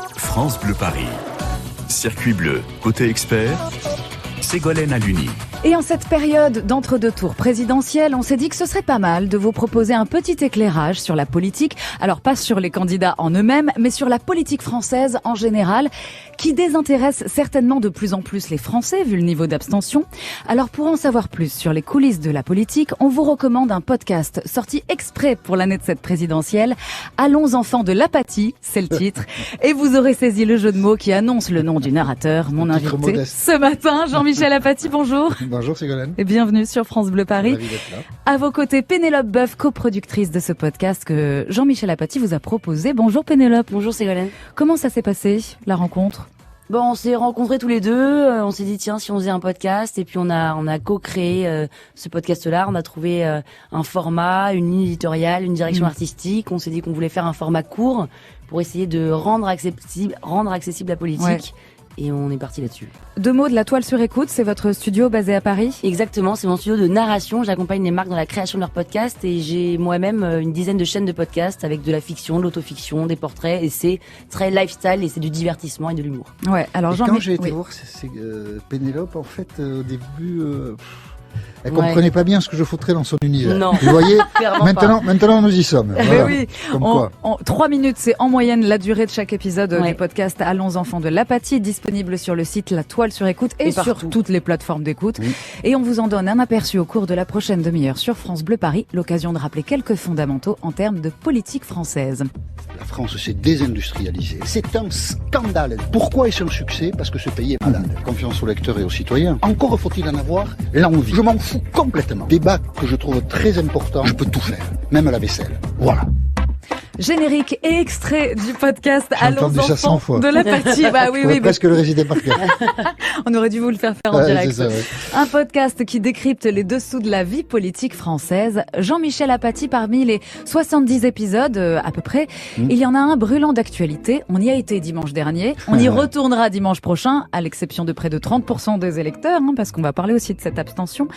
France Bleu Paris. Circuit bleu, côté expert, Ségolène Aluni. Et en cette période d'entre-deux tours présidentiels, on s'est dit que ce serait pas mal de vous proposer un petit éclairage sur la politique. Alors pas sur les candidats en eux-mêmes, mais sur la politique française en général, qui désintéresse certainement de plus en plus les Français, vu le niveau d'abstention. Alors pour en savoir plus sur les coulisses de la politique, on vous recommande un podcast sorti exprès pour l'année de cette présidentielle. Allons enfants de l'apathie, c'est le titre. Et vous aurez saisi le jeu de mots qui annonce le nom du narrateur, mon invité ce matin, Jean-Michel Apathy, bonjour. Bonjour Ségolène. Et bienvenue sur France Bleu Paris. Ravi d'être là. À vos côtés, Pénélope Boeuf, coproductrice de ce podcast que Jean-Michel Apathy vous a proposé. Bonjour Pénélope. Bonjour Ségolène. Comment ça s'est passé, la rencontre ? Bon, on s'est rencontrés tous les deux, on s'est dit tiens si on faisait un podcast et puis on a co-créé ce podcast-là, on a trouvé un format, une ligne éditoriale, une direction artistique, on s'est dit qu'on voulait faire un format court pour essayer de rendre accessible la politique. Ouais. Et on est parti là-dessus. 2 mots de la toile sur écoute, c'est votre studio basé à Paris ? Exactement, c'est mon studio de narration. J'accompagne les marques dans la création de leurs podcasts et j'ai moi-même une dizaine de chaînes de podcasts avec de la fiction, de l'autofiction, des portraits et c'est très lifestyle et c'est du divertissement et de l'humour. Ouais, alors quand j'ai été voir Pénélope, en fait, au début... Elle comprenait pas bien ce que je foutrais dans son univers. Non. Vous voyez, maintenant nous y sommes. Voilà. Mais oui, 3 minutes, c'est en moyenne la durée de chaque épisode du podcast Allons enfants de l'apathie, disponible sur le site La Toile sur écoute et sur toutes les plateformes d'écoute. Oui. Et on vous en donne un aperçu au cours de la prochaine demi-heure sur France Bleu Paris, l'occasion de rappeler quelques fondamentaux en termes de politique française. La France s'est désindustrialisée. C'est un scandale. Pourquoi est-ce un succès ? Parce que ce pays est malade. Confiance aux lecteurs et aux citoyens. Encore faut-il en avoir l'envie. Je m'en fous complètement. Débat que je trouve très important. Je peux tout faire, même à la vaisselle. Voilà. Générique et extrait du podcast Allons enfants de l'apathie. Bah oui, presque le réciter par cœur. On aurait dû vous le faire en direct. Ça, ouais. Un podcast qui décrypte les dessous de la vie politique française. Jean-Michel Apathy, parmi les 70 épisodes à peu près, il y en a un brûlant d'actualité. On y a été dimanche dernier. On y retournera dimanche prochain, à l'exception de près de 30% des électeurs, parce qu'on va parler aussi de cette abstention.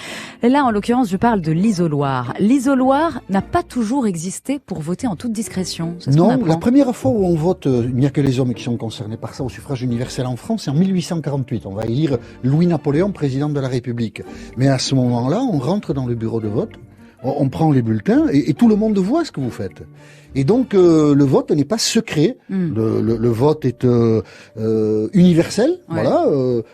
Et là, en l'occurrence, je parle de l'isoloir. L'isoloir n'a pas toujours existé pour voter en toute discrétion. Non, la première fois où on vote, il n'y a que les hommes qui sont concernés par ça, au suffrage universel en France, c'est en 1848. On va élire Louis-Napoléon, président de la République. Mais à ce moment-là, on rentre dans le bureau de vote, on prend les bulletins et tout le monde voit ce que vous faites. Et donc le vote n'est pas secret, le vote est universel, voilà.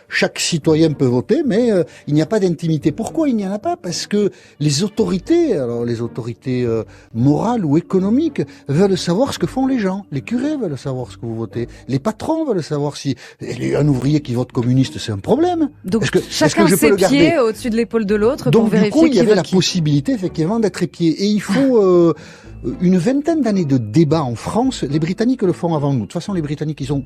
Chaque citoyen peut voter, mais il n'y a pas d'intimité. Pourquoi il n'y en a pas ? Parce que les autorités, alors les autorités morales ou économiques, veulent savoir ce que font les gens. Les curés veulent savoir ce que vous votez. Les patrons veulent savoir si un ouvrier qui vote communiste, c'est un problème. Donc chacun ses pieds au-dessus de l'épaule de l'autre pour vérifier. Donc du coup, il y avait la possibilité effectivement d'être épié. Et il faut une vingtaine d'années de débat en France. Les Britanniques le font avant nous. De toute façon, les Britanniques, ils ont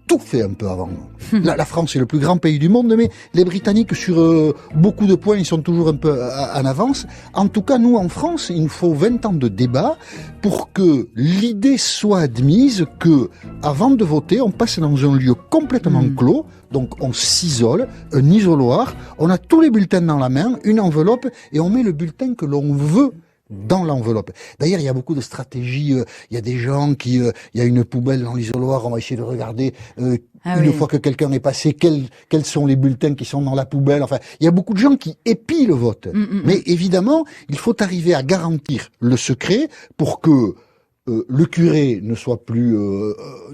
tout fait un peu avant nous. La France est le plus grand pays du monde, mais les Britanniques, sur beaucoup de points, ils sont toujours un peu en avance. En tout cas, nous, en France, il nous faut 20 ans de débat pour que l'idée soit admise que, avant de voter, on passe dans un lieu complètement clos. Donc on s'isole, un isoloir, on a tous les bulletins dans la main, une enveloppe, et on met le bulletin que l'on veut dans l'enveloppe. D'ailleurs, il y a beaucoup de stratégies. Il y a des gens qui... il y a une poubelle dans l'isoloir. On va essayer de regarder, une fois que quelqu'un est passé, quels sont les bulletins qui sont dans la poubelle. Enfin, il y a beaucoup de gens qui épient le vote. Mais évidemment, il faut arriver à garantir le secret pour que le curé ne soit plus,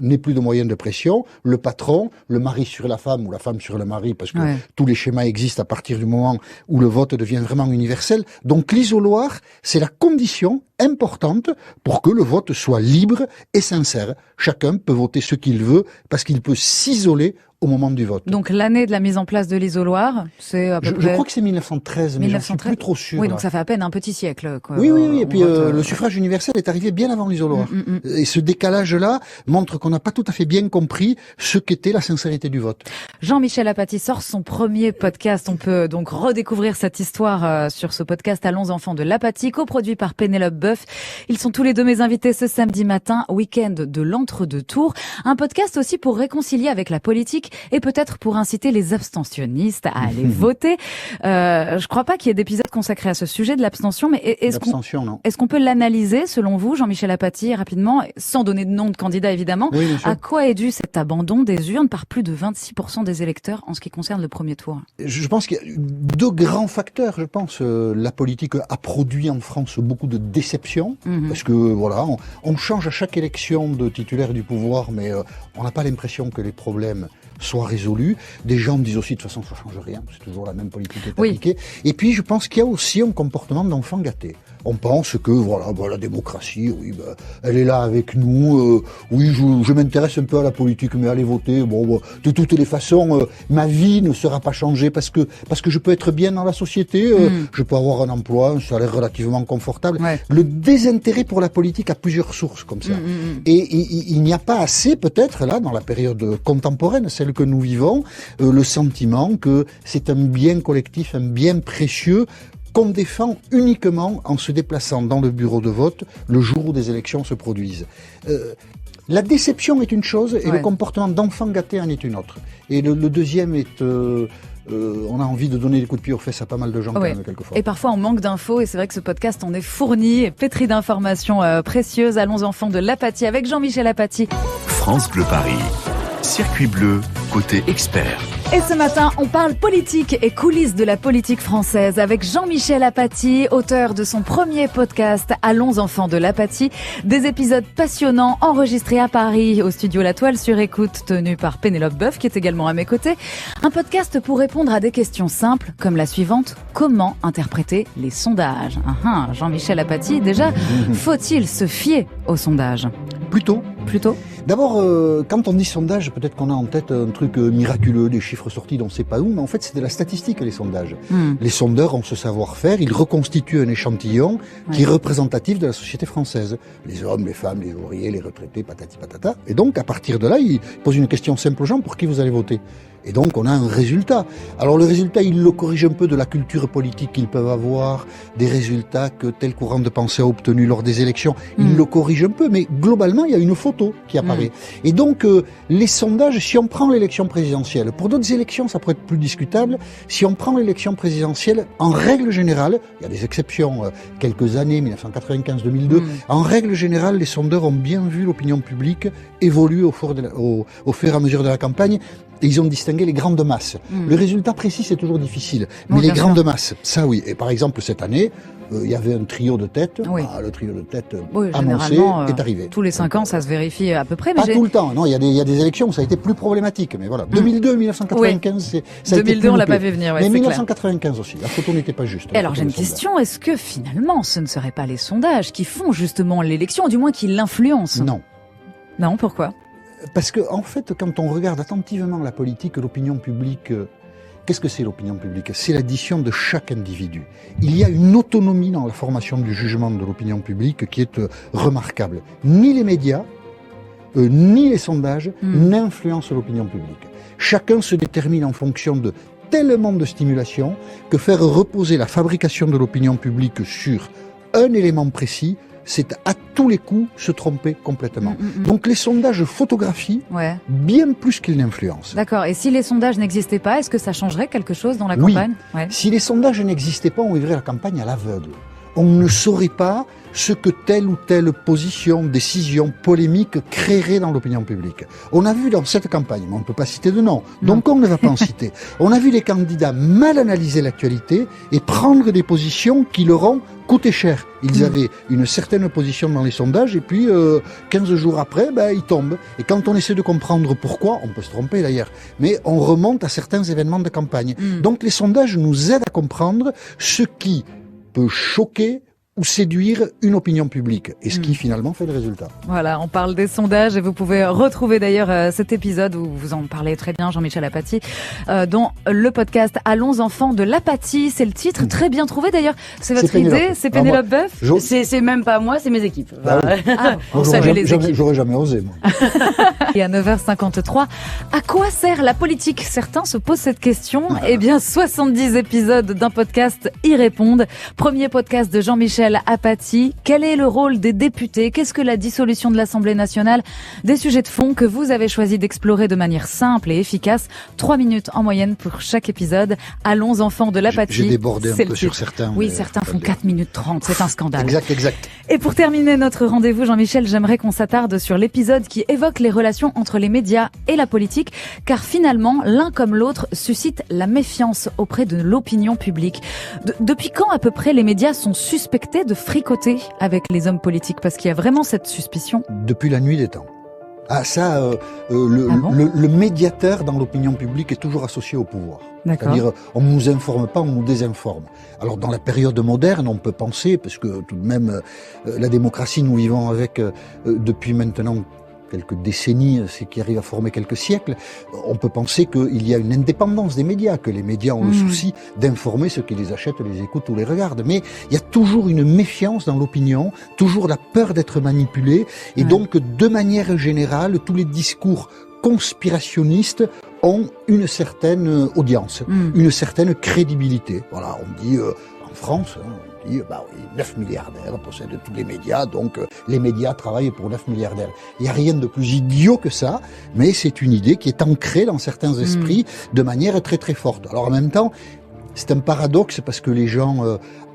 n'ait plus de moyens de pression, le patron, le mari sur la femme ou la femme sur le mari, parce que tous les schémas existent à partir du moment où le vote devient vraiment universel. Donc l'isoloir, c'est la condition importante pour que le vote soit libre et sincère. Chacun peut voter ce qu'il veut parce qu'il peut s'isoler au moment du vote. Donc l'année de la mise en place de l'isoloir, c'est à peu près... Je crois que c'est 1913, mais 1913. J'en suis plus trop sûr. Oui, donc ça fait à peine un petit siècle. Quoi, oui, et puis le suffrage universel est arrivé bien avant l'isoloir. Et ce décalage-là montre qu'on n'a pas tout à fait bien compris ce qu'était la sincérité du vote. Jean-Michel Apathy sort son premier podcast. On peut donc redécouvrir cette histoire sur ce podcast Allons enfants de l'apathie, coproduit par Pénélope Boeuf. Leboeuf. Ils sont tous les deux mes invités ce samedi matin, week-end de l'entre-deux-tours. Un podcast aussi pour réconcilier avec la politique et peut-être pour inciter les abstentionnistes à aller voter. Je crois pas qu'il y ait d'épisode consacré à ce sujet de l'abstention, mais est-ce qu'on peut l'analyser selon vous, Jean-Michel Apathy, rapidement, sans donner de nom de candidat évidemment, oui, à quoi est dû cet abandon des urnes par plus de 26% des électeurs en ce qui concerne le premier tour? Je pense qu'il y a deux grands facteurs. Je pense la politique a produit en France beaucoup de déceptions, parce que voilà, on change à chaque élection de titulaire du pouvoir, mais on n'a pas l'impression que les problèmes soient résolus. Des gens me disent aussi de toute façon ça change rien, c'est toujours la même politique qui est appliquée. Et puis je pense qu'il y a aussi un comportement d'enfant gâté. On pense que voilà, la démocratie, oui, elle est là avec nous. Oui, je m'intéresse un peu à la politique, mais allez voter. Bon, de toutes les façons, ma vie ne sera pas changée parce que je peux être bien dans la société. Je peux avoir un emploi, un salaire relativement confortable. Ouais. Le désintérêt pour la politique a plusieurs sources comme ça. Et il n'y a pas assez, peut-être là, dans la période contemporaine, celle que nous vivons, le sentiment que c'est un bien collectif, un bien précieux, qu'on défend uniquement en se déplaçant dans le bureau de vote le jour où des élections se produisent. La déception est une chose et le comportement d'enfant gâté en est une autre. Et le deuxième est... on a envie de donner des coups de pied aux fesses à pas mal de gens quand même, quelquefois. Et parfois on manque d'infos et c'est vrai que ce podcast en est fourni et pétri d'informations précieuses. Allons enfants de l'Apathy avec Jean-Michel Apathy. France Bleu Paris. Circuit bleu, côté expert. Et ce matin, on parle politique et coulisses de la politique française avec Jean-Michel Apathy, auteur de son premier podcast Allons enfants de l'Apathy. Des épisodes passionnants enregistrés à Paris au studio La Toile sur écoute tenu par Pénélope Boeuf qui est également à mes côtés. Un podcast pour répondre à des questions simples comme la suivante. Comment interpréter les sondages? Jean-Michel Apathy, déjà, faut-il se fier aux sondages? Plutôt. D'abord, quand on dit sondage, peut-être qu'on a en tête un truc miraculeux, des chiffres sortis d'on ne sait pas où, mais en fait c'est de la statistique les sondages. Les sondeurs ont ce savoir-faire, ils reconstituent un échantillon qui est représentatif de la société française. Les hommes, les femmes, les ouvriers, les retraités, patati patata. Et donc à partir de là, ils posent une question simple aux gens, pour qui vous allez voter? Et donc on a un résultat. Alors le résultat, il le corrige un peu de la culture politique qu'ils peuvent avoir, des résultats que tel courant de pensée a obtenus lors des élections. Il le corrige un peu, mais globalement, il y a une photo qui apparaît. Et donc les sondages, si on prend l'élection présidentielle, pour d'autres élections, ça pourrait être plus discutable. Si on prend l'élection présidentielle, en règle générale, il y a des exceptions, quelques années, 1995-2002, en règle générale, les sondeurs ont bien vu l'opinion publique évoluer au fur et à mesure de la campagne. Et ils ont distingué les grandes masses. Le résultat précis, c'est toujours difficile. Mais les grandes masses, ça oui. Et par exemple, cette année, il y avait un trio de tête. Le trio de tête annoncé est arrivé. Tous les 5 ans, ça se vérifie à peu près. Mais pas tout le temps. Non, il y a des élections où ça a été plus problématique. Mais voilà. 2002, 1995, ça a été 2002, on l'a pas fait venir. Mais 1995 aussi. La photo n'était pas juste. Et alors, j'ai une question. Est-ce que finalement, ce ne seraient pas les sondages qui font justement l'élection, du moins qui l'influencent? Non. Non, pourquoi? Parce que, en fait, quand on regarde attentivement la politique, l'opinion publique, qu'est-ce que c'est l'opinion publique? C'est l'addition de chaque individu. Il y a une autonomie dans la formation du jugement de l'opinion publique qui est remarquable. Ni les médias, ni les sondages n'influencent l'opinion publique. Chacun se détermine en fonction de tellement de stimulation que faire reposer la fabrication de l'opinion publique sur un élément précis, c'est à tous les coups se tromper complètement. Donc les sondages photographient bien plus qu'ils n'influencent. D'accord. Et si les sondages n'existaient pas, est-ce que ça changerait quelque chose dans la campagne? Si les sondages n'existaient pas, on vivrait la campagne à l'aveugle. On ne saurait pas ce que telle ou telle position, décision, polémique créerait dans l'opinion publique. On a vu dans cette campagne, mais on ne peut pas citer de nom, donc on ne va pas en citer. On a vu les candidats mal analyser l'actualité et prendre des positions qui leur ont coûté cher. Ils avaient une certaine position dans les sondages et puis 15 jours après, ils tombent. Et quand on essaie de comprendre pourquoi, on peut se tromper d'ailleurs, mais on remonte à certains événements de campagne. Donc les sondages nous aident à comprendre ce qui peut choquer ou séduire une opinion publique, et ce qui finalement fait le résultat. Voilà, on parle des sondages et vous pouvez retrouver d'ailleurs cet épisode où vous en parlez très bien, Jean-Michel Apathy, dans le podcast Allons enfants de l'Apathy, c'est le titre, très bien trouvé d'ailleurs. C'est votre idée, c'est Pénélope Boeuf? C'est même pas moi, c'est mes équipes. On salue les équipes. J'aurais jamais osé, moi. Et à 9h53, à quoi sert la politique? Certains se posent cette question. Eh bien, 70 épisodes d'un podcast y répondent. Premier podcast de Jean-Michel Jean-Michel Apathy. Quel est le rôle des députés? Qu'est-ce que la dissolution de l'Assemblée nationale? Des sujets de fond que vous avez choisi d'explorer de manière simple et efficace. 3 minutes en moyenne pour chaque épisode. Allons, enfants de l'Apathy. J'ai débordé un peu sur certains. Oui, certains font 4 minutes 30. C'est un scandale. Exact. Et pour terminer notre rendez-vous, Jean-Michel, j'aimerais qu'on s'attarde sur l'épisode qui évoque les relations entre les médias et la politique, car finalement, l'un comme l'autre suscite la méfiance auprès de l'opinion publique. Depuis quand à peu près les médias sont suspectés de fricoter avec les hommes politiques? Parce qu'il y a vraiment cette suspicion. Depuis la nuit des temps. Le médiateur dans l'opinion publique est toujours associé au pouvoir. D'accord. C'est-à-dire, on ne nous informe pas, on nous désinforme. Alors, dans la période moderne, on peut penser, parce que tout de même, la démocratie, nous vivons avec depuis maintenant quelques décennies, c'est qui arrive à former quelques siècles, on peut penser qu'il y a une indépendance des médias, que les médias ont le souci d'informer ceux qui les achètent, les écoutent ou les regardent. Mais il y a toujours une méfiance dans l'opinion, toujours la peur d'être manipulé, et donc, de manière générale, tous les discours conspirationnistes ont une certaine audience, une certaine crédibilité. Voilà, on dit en France, on dit 9 milliardaires possèdent tous les médias, donc les médias travaillent pour 9 milliardaires. Il n'y a rien de plus idiot que ça, mais c'est une idée qui est ancrée dans certains esprits de manière très très forte. Alors en même temps, c'est un paradoxe parce que les gens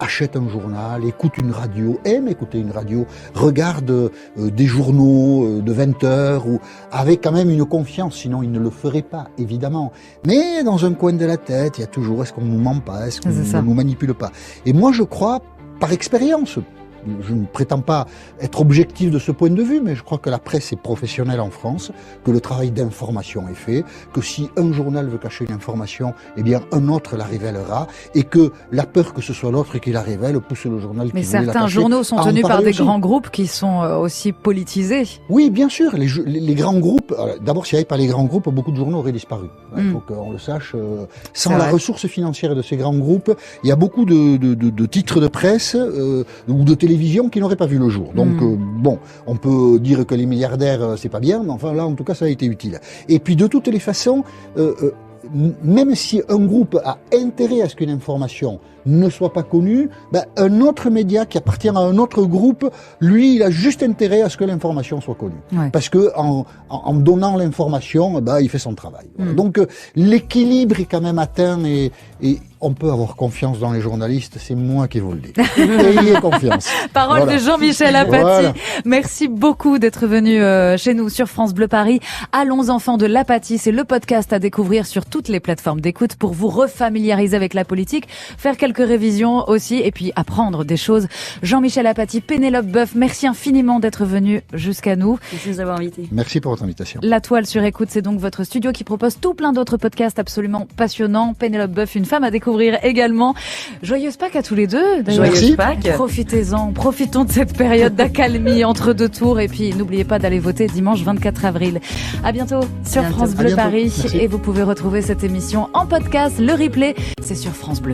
achètent un journal, écoutent une radio, aiment écouter une radio, regardent des journaux de 20 heures ou avec quand même une confiance, sinon ils ne le feraient pas, évidemment. Mais dans un coin de la tête, il y a toujours est-ce qu'on nous ment pas, est-ce qu'on ne nous manipule pas. Et moi je crois, par expérience, je ne prétends pas être objectif de ce point de vue, mais je crois que la presse est professionnelle en France, que le travail d'information est fait, que si un journal veut cacher une information, eh bien un autre la révélera, et que la peur que ce soit l'autre qui la révèle pousse le journal qui voulait la cacher. Mais certains journaux sont tenus par des grands groupes qui sont aussi politisés. Oui, bien sûr, les grands groupes, d'abord s'il n'y avait pas les grands groupes, beaucoup de journaux auraient disparu. Il faut qu'on le sache. Sans la ressource financière de ces grands groupes, il y a beaucoup de titres de presse ou de télévision qui n'auraient pas vu le jour. Donc bon, on peut dire que les milliardaires c'est pas bien, mais enfin là en tout cas ça a été utile. Et puis de toutes les façons, même si un groupe a intérêt à ce qu'une information ne soit pas connue, un autre média qui appartient à un autre groupe, lui, il a juste intérêt à ce que l'information soit connue. Ouais. Parce que en donnant l'information, il fait son travail. Voilà. Donc l'équilibre est quand même atteint et on peut avoir confiance dans les journalistes, c'est moi qui vous le dis. Ayez confiance. Parole de Jean-Michel Apathy. Voilà. Merci beaucoup d'être venu chez nous sur France Bleu Paris. Allons enfants de l'Apathy, c'est le podcast à découvrir sur toutes les plateformes d'écoute pour vous refamiliariser avec la politique, faire quelques révisions aussi et puis apprendre des choses. Jean-Michel Apathy, Pénélope Boeuf, merci infiniment d'être venu jusqu'à nous. Merci de nous avoir invités. Merci pour votre invitation. La Toile sur écoute, c'est donc votre studio qui propose tout plein d'autres podcasts absolument passionnants. Pénélope Boeuf, une femme à découvrir également. Joyeuse Pâques à tous les deux. Joyeuse Pâques. Profitez-en. Profitons de cette période d'accalmie entre deux tours et puis n'oubliez pas d'aller voter dimanche 24 avril. À bientôt sur France Bleu Paris. Merci. Et vous pouvez retrouver cette émission en podcast. Le replay, c'est sur France Bleu.